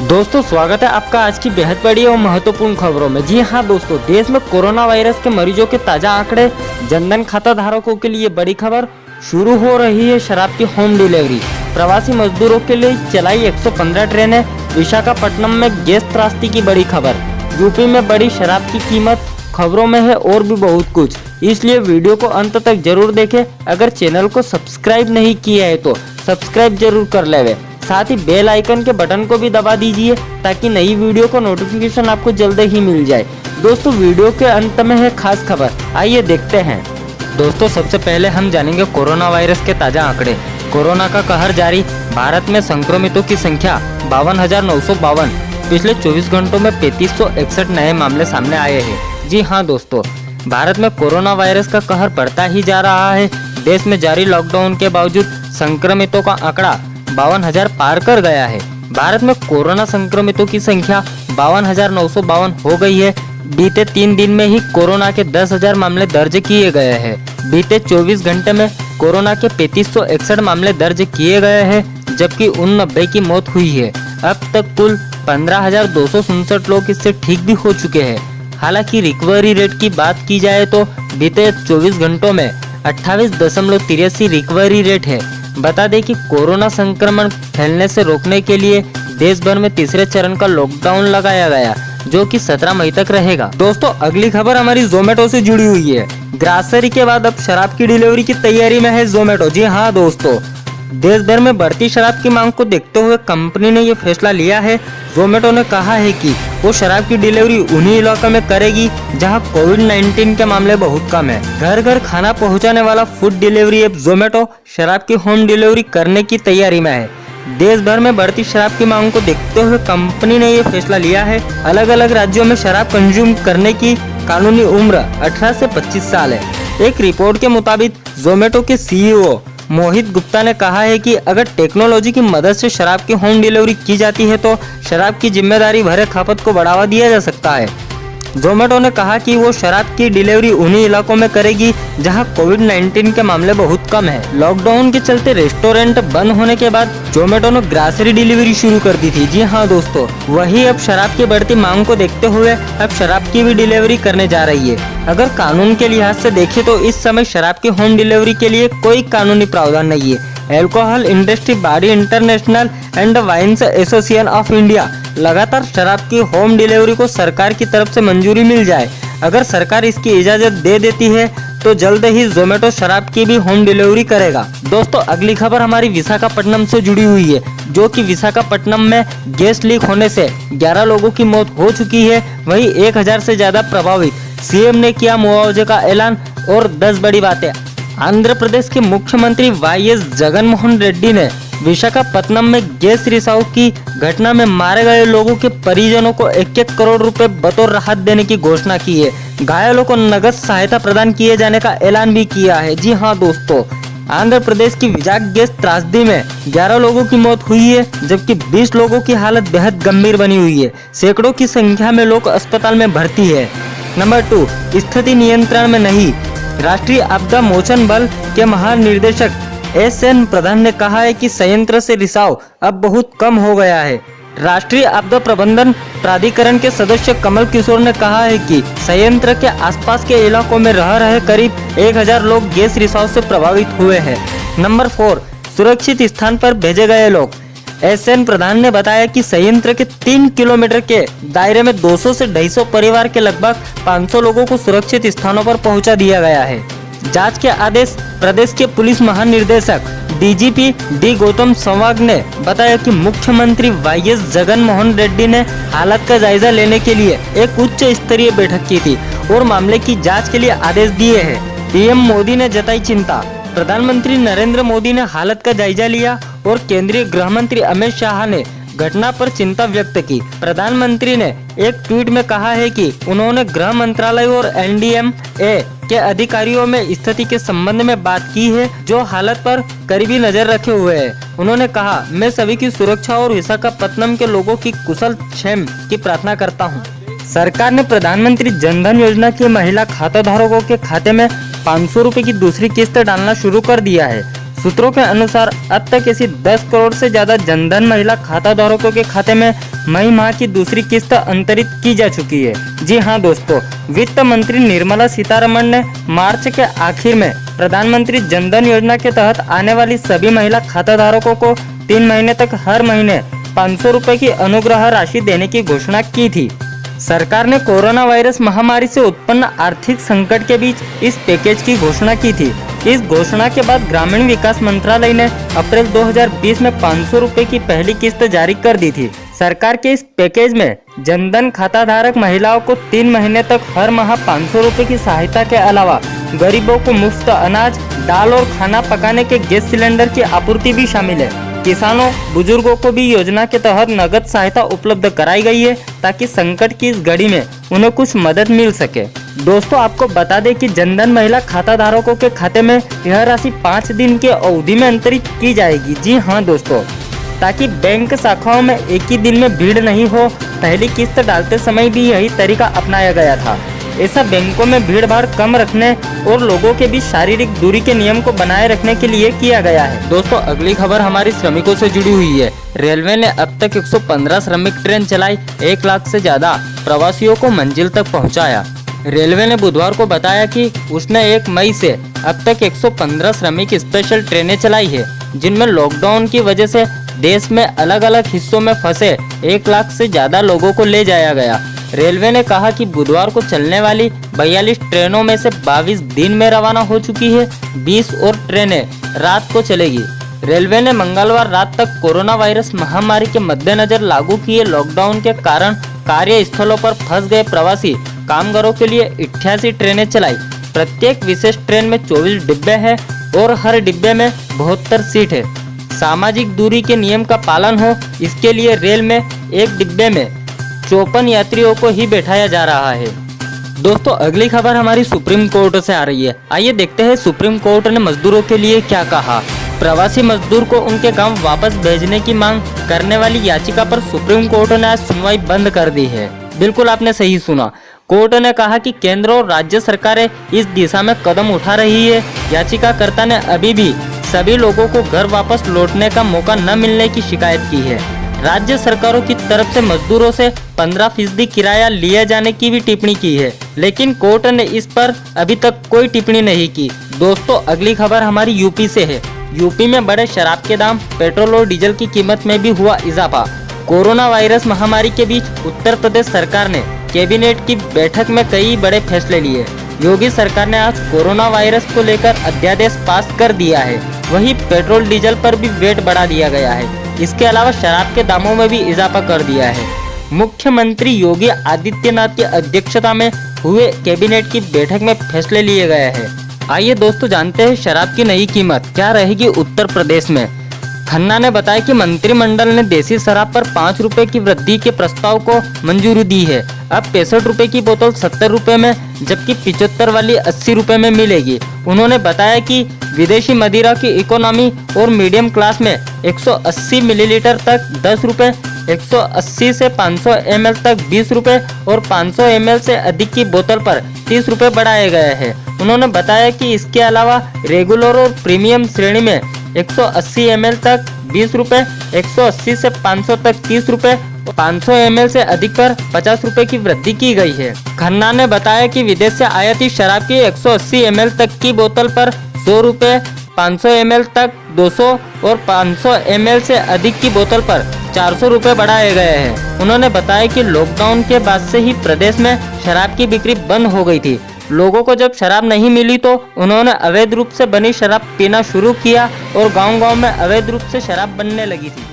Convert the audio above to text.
दोस्तों स्वागत है आपका आज की बेहद बड़ी और महत्वपूर्ण खबरों में। जी हाँ दोस्तों, देश में कोरोना वायरस के मरीजों के ताजा आंकड़े, जनधन खाता धारकों के लिए बड़ी खबर। शुरू हो रही है शराब की होम डिलीवरी। प्रवासी मजदूरों के लिए चलाई 115 ट्रेनें। विशाखापट्टनम में गैस त्रासदी की बड़ी खबर। यूपी में बड़ी शराब की कीमत। खबरों में है और भी बहुत कुछ, इसलिए वीडियो को अंत तक जरूर देखें। अगर चैनल को सब्सक्राइब नहीं किया है तो सब्सक्राइब जरूर कर लेवे। साथ ही बेल आइकन के बटन को भी दबा दीजिए ताकि नई वीडियो का नोटिफिकेशन आपको जल्द ही मिल जाए। दोस्तों वीडियो के अंत में है खास खबर, आइए देखते हैं। दोस्तों सबसे पहले हम जानेंगे कोरोना वायरस के ताजा आंकड़े। कोरोना का कहर जारी। भारत में संक्रमितों की संख्या 52,952। पिछले 24 घंटों में 3561 नए मामले सामने आए हैं। जी हाँ दोस्तों, भारत में कोरोना वायरस का कहर बढ़ता ही जा रहा है। देश में जारी लॉकडाउन के बावजूद संक्रमितों का आंकड़ा 52,000 पार कर गया है। भारत में कोरोना संक्रमितों की संख्या 52,952 हो गई है। बीते 3 दिन में ही कोरोना के 10,000 मामले दर्ज किए गए हैं। बीते 24 घंटे में कोरोना के 3561 मामले दर्ज किए गए हैं, जबकि 90 की मौत हुई है। अब तक कुल 15,267 लोग इससे ठीक भी हो चुके हैं। हालांकि रिकवरी रेट की बात की जाए तो बीते 24 घंटों में 28.83 रिकवरी रेट है। बता दें कि कोरोना संक्रमण फैलने से रोकने के लिए देश भर में तीसरे चरण का लॉकडाउन लगाया गया, जो कि 17 मई तक रहेगा। दोस्तों अगली खबर हमारी जोमेटो से जुड़ी हुई है। ग्रासरी के बाद अब शराब की डिलीवरी की तैयारी में है जोमेटो। जी हाँ दोस्तों, देश भर में बढ़ती शराब की मांग को देखते हुए कंपनी ने ये फैसला लिया है। जोमेटो ने कहा है कि वो शराब की डिलीवरी उन्हीं इलाकों में करेगी जहां कोविड-19 के मामले बहुत कम है। घर घर खाना पहुंचाने वाला फूड डिलीवरी ऐप जोमेटो शराब की होम डिलीवरी करने की तैयारी में है। देश भर में बढ़ती शराब की मांग को देखते हुए कंपनी ने ये फैसला लिया है। अलग अलग राज्यों में शराब कंज्यूम करने की कानूनी उम्र 18 से 25 साल है। एक रिपोर्ट के मुताबिक जोमेटो के सीईओ मोहित गुप्ता ने कहा है कि अगर टेक्नोलॉजी की मदद से शराब की होम डिलीवरी की जाती है तो शराब की जिम्मेदारी भरे खपत को बढ़ावा दिया जा सकता है। जोमेटो ने कहा कि वो शराब की डिलीवरी उन्हीं इलाकों में करेगी जहां कोविड-19 के मामले बहुत कम है। लॉकडाउन के चलते रेस्टोरेंट बंद होने के बाद जोमेटो ने ग्रासरी डिलीवरी शुरू कर दी थी। जी हाँ दोस्तों, वही अब शराब की बढ़ती मांग को देखते हुए अब शराब की भी डिलीवरी करने जा रही है। अगर कानून के लिहाज से देखें तो इस समय शराब की होम डिलीवरी के लिए कोई कानूनी प्रावधान नहीं है। Alcohol industry body international and wines association of India लगातार शराब की होम डिलीवरी को सरकार की तरफ से मंजूरी मिल जाए। अगर सरकार इसकी इजाजत दे देती है तो जल्द ही जोमेटो शराब की भी होम डिलीवरी करेगा। दोस्तों अगली खबर हमारी विशाखापट्टनम से जुड़ी हुई है, जो कि विशाखापट्टनम में गैस लीक होने से 11 लोगों की मौत हो चुकी है। वहीं 1000 से ज्यादा प्रभावित। सीएम ने किया मुआवजे का ऐलान और 10 बड़ी बातें। आंध्र प्रदेश के मुख्यमंत्री वाईएस जगनमोहन रेड्डी ने विशाखापट्टनम में गैस रिसाव की घटना में मारे गए लोगों के परिजनों को 1-1 करोड़ रुपए बतौर राहत देने की घोषणा की है। घायलों को नगद सहायता प्रदान किए जाने का ऐलान भी किया है। जी हाँ दोस्तों, आंध्र प्रदेश की विशाख गैस त्रासदी में 11 लोगों की मौत हुई है, जबकि 20 लोगों की हालत बेहद गंभीर बनी हुई है। सैकड़ों की संख्या में लोग अस्पताल में भर्ती है। नंबर 2, स्थिति नियंत्रण में नहीं। राष्ट्रीय आपदा मोचन बल के महानिदेशक एस.एन. प्रधान ने कहा है कि संयंत्र से रिसाव अब बहुत कम हो गया है। राष्ट्रीय आपदा प्रबंधन प्राधिकरण के सदस्य कमल किशोर ने कहा है कि संयंत्र के आसपास के इलाकों में रह रहे करीब 1000 लोग गैस रिसाव से प्रभावित हुए हैं। नंबर 4, सुरक्षित स्थान पर भेजे गए लोग। एस.एन. प्रधान ने बताया कि संयंत्र के 3 किलोमीटर के दायरे में 200 से 250 परिवार के लगभग 500 लोगों को सुरक्षित स्थानों पर पहुंचा दिया गया है। जांच के आदेश। प्रदेश के पुलिस महानिदेशक डीजीपी डी गौतम सवांग ने बताया कि मुख्यमंत्री वाईएस जगनमोहन रेड्डी ने हालत का जायजा लेने के लिए एक उच्च स्तरीय बैठक की थी और मामले की जांच के लिए आदेश दिए हैं। पीएम मोदी ने जताई चिंता। प्रधानमंत्री नरेंद्र मोदी ने हालत का जायजा लिया और केंद्रीय गृह मंत्री अमित शाह ने घटना पर चिंता व्यक्त की। प्रधानमंत्री ने एक ट्वीट में कहा है कि उन्होंने गृह मंत्रालय और एनडीएमए के अधिकारियों में स्थिति के संबंध में बात की है, जो हालत पर करीबी नजर रखे हुए हैं। उन्होंने कहा, मैं सभी की सुरक्षा और विशाखापट्टनम के लोगों की कुशल क्षेम की प्रार्थना करता हूं। सरकार ने प्रधानमंत्री जनधन योजना के महिला खाता धारकों के खाते में 500 रुपए की दूसरी किस्त डालना शुरू कर दिया है। सूत्रों के अनुसार अब तक ऐसी 10 करोड़ से ज्यादा जनधन महिला खाता धारकों के खाते में मई माह की दूसरी किस्त अंतरित की जा चुकी है। जी हां दोस्तों, वित्त मंत्री निर्मला सीतारमण ने मार्च के आखिर में प्रधानमंत्री जनधन योजना के तहत आने वाली सभी महिला खाता धारकों को 3 महीने तक हर महीने 500 रुपए की अनुग्रह राशि देने की घोषणा की थी। सरकार ने कोरोना वायरस महामारी से उत्पन्न आर्थिक संकट के बीच इस पैकेज की घोषणा की थी। इस घोषणा के बाद ग्रामीण विकास मंत्रालय ने अप्रैल 2020 में 500 रुपए की पहली किस्त जारी कर दी थी। सरकार के इस पैकेज में जनधन खाता धारक महिलाओं को 3 महीने तक हर माह 500 रुपए की सहायता के अलावा गरीबों को मुफ्त अनाज, दाल और खाना पकाने के गैस सिलेंडर की आपूर्ति भी शामिल है। किसानों, बुजुर्गों को भी योजना के तहत नगद सहायता उपलब्ध कराई गई है ताकि संकट की इस घड़ी में उन्हें कुछ मदद मिल सके। दोस्तों, आपको बता दें कि जनधन महिला खाता धारकों के खाते में यह राशि 5 दिन की अवधि में अंतरित की जाएगी। जी हां दोस्तों, ताकि बैंक शाखाओं में एक ही दिन में भीड़ नहीं हो। पहली किस्त डालते समय भी यही तरीका अपनाया गया था। ऐसा बैंकों में भीड़ भाड़ कम रखने और लोगों के बीच शारीरिक दूरी के नियम को बनाए रखने के लिए किया गया है। दोस्तों, अगली खबर हमारी श्रमिकों से जुड़ी हुई है। रेलवे ने अब तक 115 श्रमिक ट्रेन चलाई, 1 लाख से ज्यादा प्रवासियों को मंजिल तक पहुंचाया। रेलवे ने बुधवार को बताया कि उसने 1 मई से अब तक 115 श्रमिक स्पेशल ट्रेनें चलाई है, जिनमें लॉकडाउन की वजह से देश में अलग अलग हिस्सों में फंसे 1 लाख से ज्यादा लोगों को ले जाया गया। रेलवे ने कहा कि बुधवार को चलने वाली 42 ट्रेनों में से 22 दिन में रवाना हो चुकी है, 20 और ट्रेनें रात को चलेगी। रेलवे ने मंगलवार रात तक कोरोना वायरस महामारी के मद्देनजर लागू किए लॉकडाउन के कारण कार्यस्थलों पर फंस गए प्रवासी कामगारों के लिए 88 ट्रेनें चलाई। प्रत्येक विशेष ट्रेन में 24 डिब्बे हैं और हर डिब्बे में 72 सीट है। सामाजिक दूरी के नियम का पालन हो, इसके लिए रेल में एक डिब्बे में 54 यात्रियों को ही बैठाया जा रहा है। दोस्तों, अगली खबर हमारी सुप्रीम कोर्ट से आ रही है। आइए देखते हैं सुप्रीम कोर्ट ने मजदूरों के लिए क्या कहा। प्रवासी मजदूर को उनके गांव वापस भेजने की मांग करने वाली याचिका पर सुप्रीम कोर्ट ने आज सुनवाई बंद कर दी है। बिल्कुल आपने सही सुना। कोर्ट ने कहा कि केंद्र और राज्य सरकारें इस दिशा में कदम उठा रही है। याचिकाकर्ता ने अभी भी सभी लोगों को घर वापस लौटने का मौका न मिलने की शिकायत की है। राज्य सरकारों की तरफ से मजदूरों से 15% किराया लिए जाने की भी टिप्पणी की है, लेकिन कोर्ट ने इस पर अभी तक कोई टिप्पणी नहीं की। दोस्तों, अगली खबर हमारी यूपी से है। यूपी में बढ़े शराब के दाम, पेट्रोल और डीजल की कीमत में भी हुआ इजाफा। कोरोना वायरस महामारी के बीच उत्तर प्रदेश सरकार ने कैबिनेट की बैठक में कई बड़े फैसले लिए। योगी सरकार ने आज कोरोना वायरस को लेकर अध्यादेश पास कर दिया है। वहीं पेट्रोल डीजल पर भी वेट बढ़ा दिया गया है। इसके अलावा शराब के दामों में भी इजाफा कर दिया है। मुख्यमंत्री योगी आदित्यनाथ की अध्यक्षता में हुए कैबिनेट की बैठक में फैसले लिए गए हैं। आइए दोस्तों, जानते हैं शराब की नई कीमत क्या रहेगी उत्तर प्रदेश में। खन्ना ने बताया कि मंत्रिमंडल ने देसी शराब पर 5 रुपए की वृद्धि के प्रस्ताव को मंजूरी दी है। अब 65 रुपए की बोतल 70 रुपए में, जबकि 75 वाली 80 रुपए में मिलेगी। उन्होंने बताया कि विदेशी मदिरा की इकोनॉमी और मीडियम क्लास में 180 मिलीलीटर तक 10 रुपए, 180 से 500 ml तक 20 रुपए और 500 ml से अधिक की बोतल पर 30 रुपए बढ़ाए गए हैं। उन्होंने बताया कि इसके अलावा रेगुलर और प्रीमियम श्रेणी में 180 ml तक 20 रुपए, 180 से 500 तक 30 रुपए, 500 ml से अधिक पर 50 रुपए की वृद्धि की गई है। खन्ना ने बताया कि विदेश से आयातित शराब की 180 ml तक की बोतल पर 100 रुपए, 500 ml तक 200 और 500 ml से अधिक की बोतल पर 400 रुपए बढ़ाए गए हैं। उन्होंने बताया कि लॉकडाउन के बाद से ही प्रदेश में शराब की बिक्री बंद हो गई थी। लोगों को जब शराब नहीं मिली तो उन्होंने अवैध रूप से बनी शराब पीना शुरू किया और गांव-गांव में अवैध रूप से शराब बनने लगी थी।